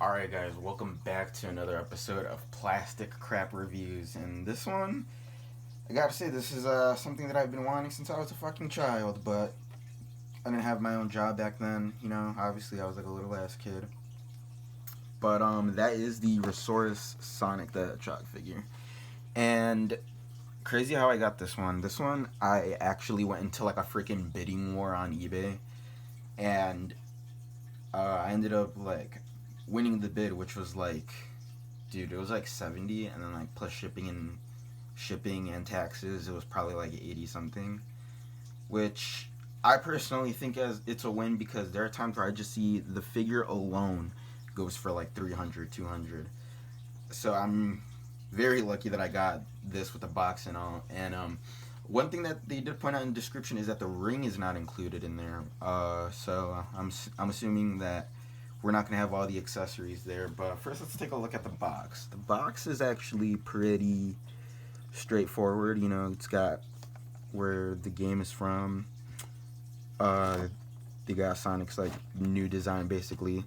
Alright guys, welcome back to another episode of Plastic Crap Reviews. And this one, I gotta say, this is something that I've been wanting since I was a fucking child, but I didn't have my own job back then, obviously I was like a little ass kid. But that is the Resaurus Sonic the Hedgehog figure. And crazy how I got this one. This one, I actually went into like a freaking bidding war on eBay. And I ended up like winning the bid, which was like, dude, it was like 70, and then like plus shipping and taxes, it was probably like 80 something, which I personally think as it's a win, because there are times where I just see the figure alone goes for like 300, 200. So I'm very lucky that I got this with the box and all. And one thing that they did point out in the description is that the ring is not included in there. So I'm assuming that we're not going to have all the accessories there. But first, let's take a look at the box. The box is actually pretty straightforward. It's got where the game is from. They got Sonic's like new design, basically.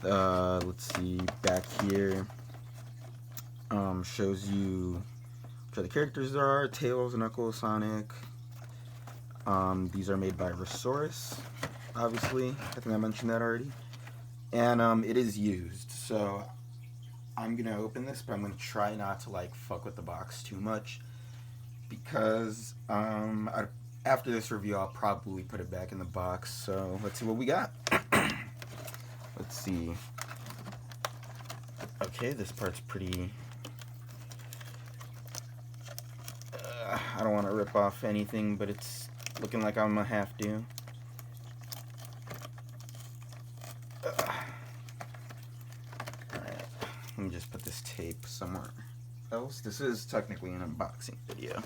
Let's see, back here shows you which the characters there are: Tails, Knuckles, Sonic. These are made by Resaurus, obviously. I think I mentioned that already. And it is used, so I'm gonna open this, but I'm gonna try not to like fuck with the box too much, because after this review I'll probably put it back in the box. So let's see what we got. Let's see. Okay, this part's pretty. I don't want to rip off anything, but it's looking like I'm gonna have to. Alright, let me just put this tape somewhere else. This is technically an unboxing video.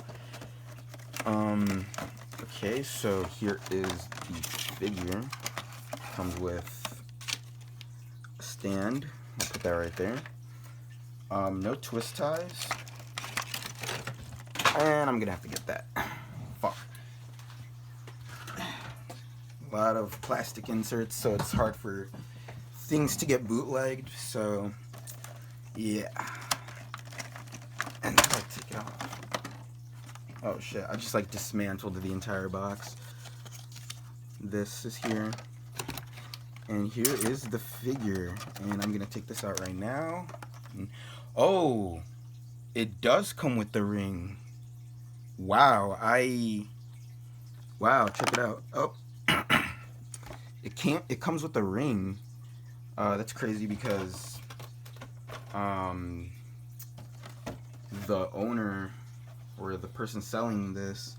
Okay, so here is the figure. Comes with a stand. I'll put that right there. No twist ties. And I'm gonna have to get that. Fuck. A lot of plastic inserts, so it's hard for things to get bootlegged. So, yeah. And if I take it off. Oh shit, I just like dismantled the entire box. This is here. And here is the figure. And I'm gonna take this out right now. Oh, it does come with the ring. Wow, check it out. Oh, it comes with the ring. That's crazy, because the owner, or the person selling this,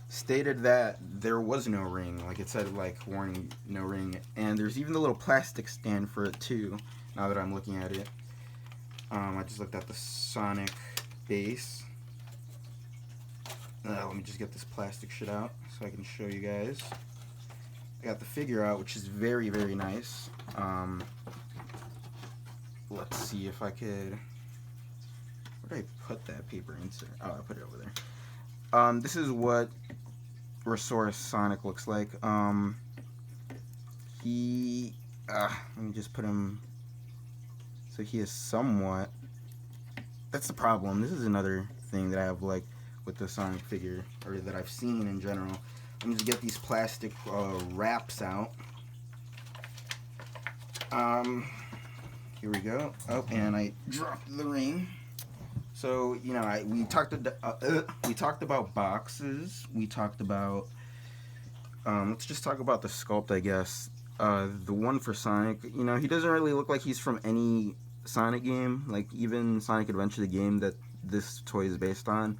stated that there was no ring. Like, it said, like, warning, no ring. And there's even the little plastic stand for it too, now that I'm looking at it. I just looked at the Sonic base. Let me just get this plastic shit out so I can show you guys. I got the figure out, which is very, very nice. Let's see if I could... Where did I put that paper insert? Oh, I put it over there. This is what Resaurus Sonic looks like. Let me just put him... So he is somewhat... That's the problem. This is another thing that I have, like, with the Sonic figure, or that I've seen in general. Let me just get these plastic wraps out. Here we go. Oh, and I dropped the ring. So, we talked about boxes. We talked about let's just talk about the sculpt, I guess. The one for Sonic, he doesn't really look like he's from any Sonic game. Like, even Sonic Adventure, the game that this toy is based on,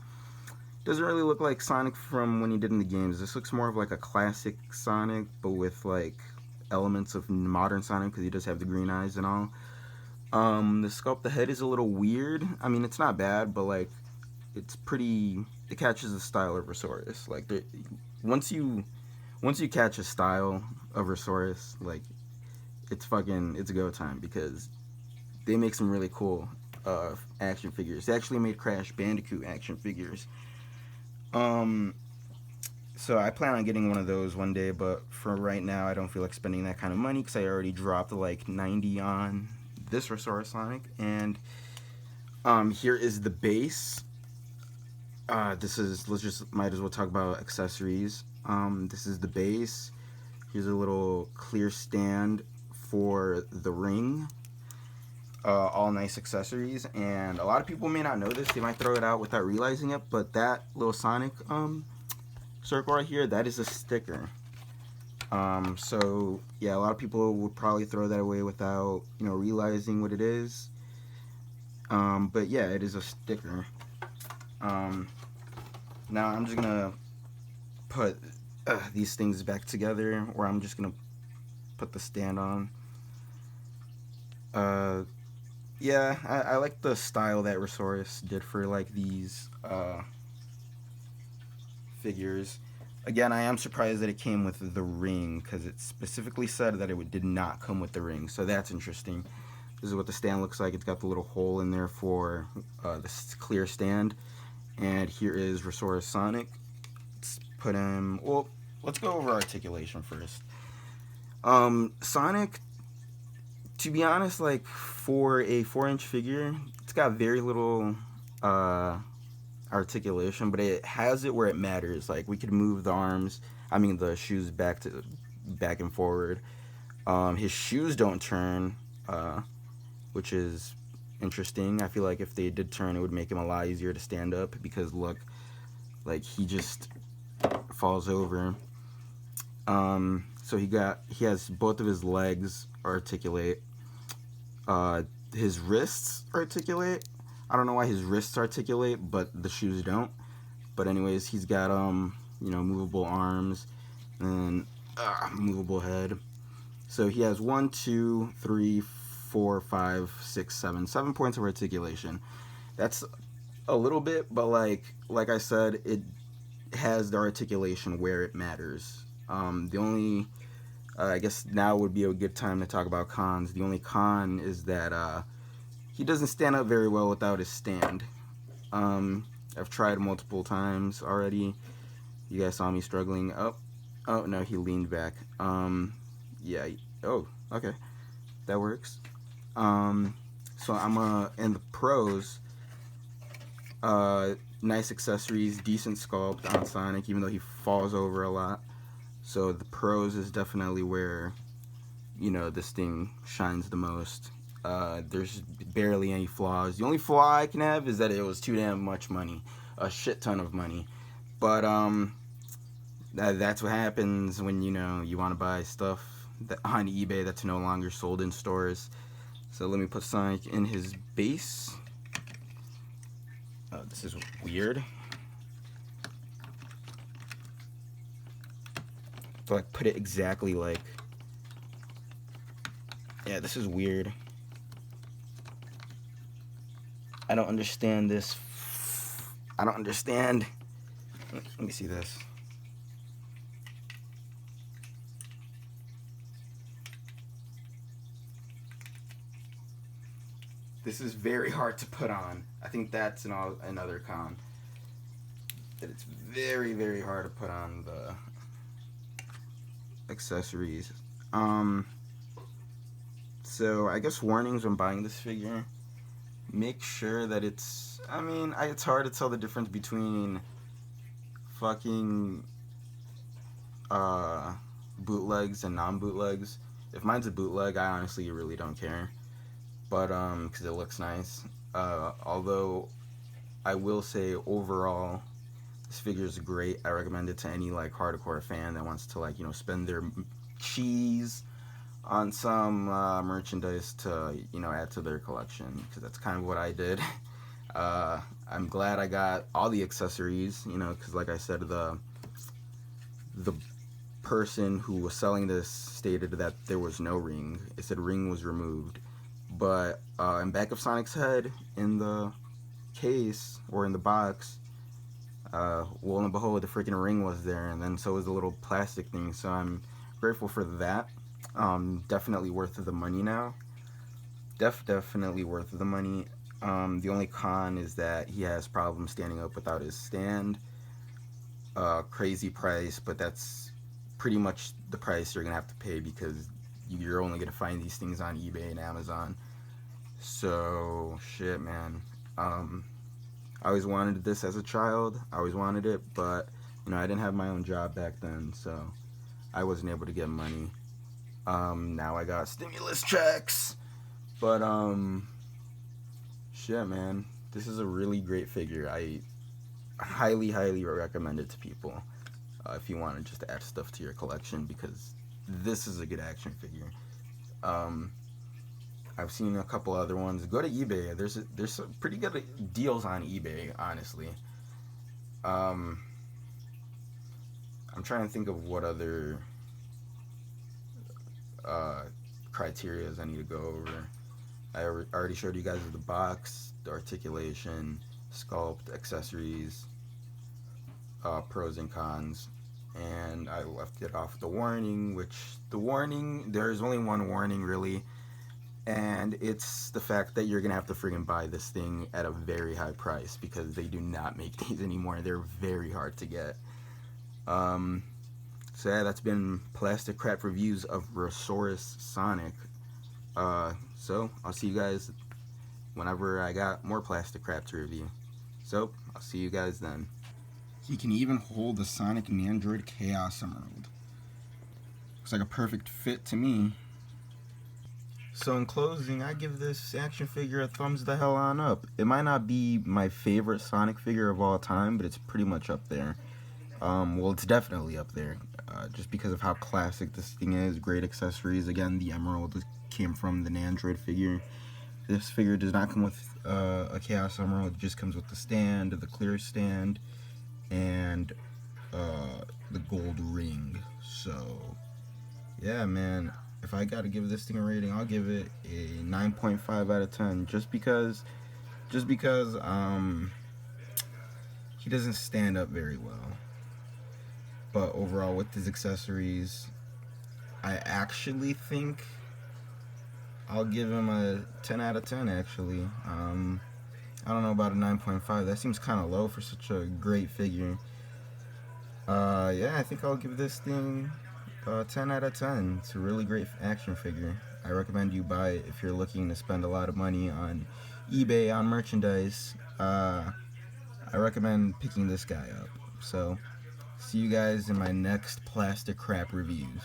doesn't really look like Sonic from when he did in the games. This looks more of like a classic Sonic, but with like elements of modern Sonic, because he does have the green eyes and all. The sculpt, the head is a little weird. I mean, it's not bad, but like, it's pretty. It catches the style of Resaurus. Like, once you catch a style of Resaurus, like, it's go time, because they make some really cool action figures. They actually made Crash Bandicoot action figures. So I plan on getting one of those one day, but for right now I don't feel like spending that kind of money, because I already dropped like 90 on this Resaurus Sonic, and here is the base. This is, let's just, might as well talk about accessories. This is the base. Here's a little clear stand for the ring. All nice accessories, and a lot of people may not know this. They might throw it out without realizing it, but that little Sonic circle right here, that is a sticker. So yeah, a lot of people would probably throw that away without, you know, realizing what it is. But yeah, it is a sticker. Now I'm just gonna put these things back together, or I'm just gonna put the stand on. Yeah, I like the style that Resaurus did for like these figures. Again, I am surprised that it came with the ring, because it specifically said that it did not come with the ring, so that's interesting. This is what the stand looks like. It's got the little hole in there for this clear stand. And here is Resaurus Sonic. Let's put him, well, let's go over articulation first. Sonic, to be honest, like for a 4-inch figure, it's got very little articulation, but it has it where it matters. Like, we could move the arms, I mean the shoes back and forward. His shoes don't turn, which is interesting. I feel like if they did turn, it would make him a lot easier to stand up, because look, like, he just falls over. So he has both of his legs articulate. His wrists articulate. I don't know why his wrists articulate, but the shoes don't. But anyways, he's got you know, movable arms and movable head. So he has 1, 2, 3, 4, 5, 6, 7 points of articulation. That's a little bit, but like I said, it has the articulation where it matters. The only I guess now would be a good time to talk about cons. The only con is that he doesn't stand up very well without his stand. I've tried multiple times already. You guys saw me struggling. Oh no, he leaned back. Yeah. Oh, okay, that works. So I'm in the pros. Nice accessories, decent sculpt on Sonic, even though he falls over a lot. So the pros is definitely where, you know, this thing shines the most. There's barely any flaws. The only flaw I can have is that it was too damn much money, a shit ton of money. But that's what happens when, you know, you want to buy stuff on eBay that's no longer sold in stores. So let me put Sonic in his base. This is weird. So I put it exactly like, yeah, this is weird. I don't understand this. I don't understand. Let me see this. This is very hard to put on. I think that's another con. That it's very, very hard to put on the accessories. So I guess warnings when buying this figure. Make sure that it's, I mean, it's hard to tell the difference between fucking bootlegs and non-bootlegs. If mine's a bootleg, I honestly really don't care. But because it looks nice. Although I will say overall, this figure is great. I recommend it to any like hardcore fan that wants to, like, you know, spend their cheese on some merchandise to, you know, add to their collection, because that's kind of what I did. I'm glad I got all the accessories, you know, because like I said, the person who was selling this stated that there was no ring. It said ring was removed. But in back of Sonic's head, in the case, or in the box, lo and behold, the freaking ring was there, and then so was the little plastic thing, so I'm grateful for that. Definitely worth the money now. Definitely worth the money. The only con is that he has problems standing up without his stand. Crazy price, but that's pretty much the price you're gonna have to pay, because you're only gonna find these things on eBay and Amazon. So shit, man. I always wanted this as a child. I always wanted it, but I didn't have my own job back then, so I wasn't able to get money. Now I got stimulus checks, but shit, man. This is a really great figure. I highly, highly recommend it to people if you want to just add stuff to your collection, because this is a good action figure. Um, I've seen a couple other ones. Go to eBay. There's some pretty good deals on eBay, honestly. Um, I'm trying to think of what other uh, criterias I need to go over. I already showed you guys the box, the articulation, sculpt, accessories, pros and cons, and I left it off the warning, there's only one warning really, and it's the fact that you're gonna have to friggin' buy this thing at a very high price because they do not make these anymore. They're very hard to get. Um, so yeah, that's been Plastic Crap Reviews of Resaurus Sonic. So I'll see you guys whenever I got more plastic crap to review. So I'll see you guys then. He can even hold the Sonic and Android Chaos Emerald. Looks like a perfect fit to me. So in closing, I give this action figure a thumbs the hell on up. It might not be my favorite Sonic figure of all time, but it's pretty much up there. Well, it's definitely up there, just because of how classic this thing is. Great accessories. Again, the emerald came from the Nandroid figure. This figure does not come with a Chaos Emerald. It just comes with the stand, the clear stand, and the gold ring. So yeah, man, if I gotta give this thing a rating, I'll give it a 9.5 out of 10, just because he doesn't stand up very well. But overall, with his accessories, I actually think I'll give him a 10 out of 10, actually. I don't know about a 9.5. That seems kind of low for such a great figure. Yeah, I think I'll give this thing 10 out of 10. It's a really great action figure. I recommend you buy it if you're looking to spend a lot of money on eBay on merchandise. I recommend picking this guy up. So, see you guys in my next Plastic Crap reviews.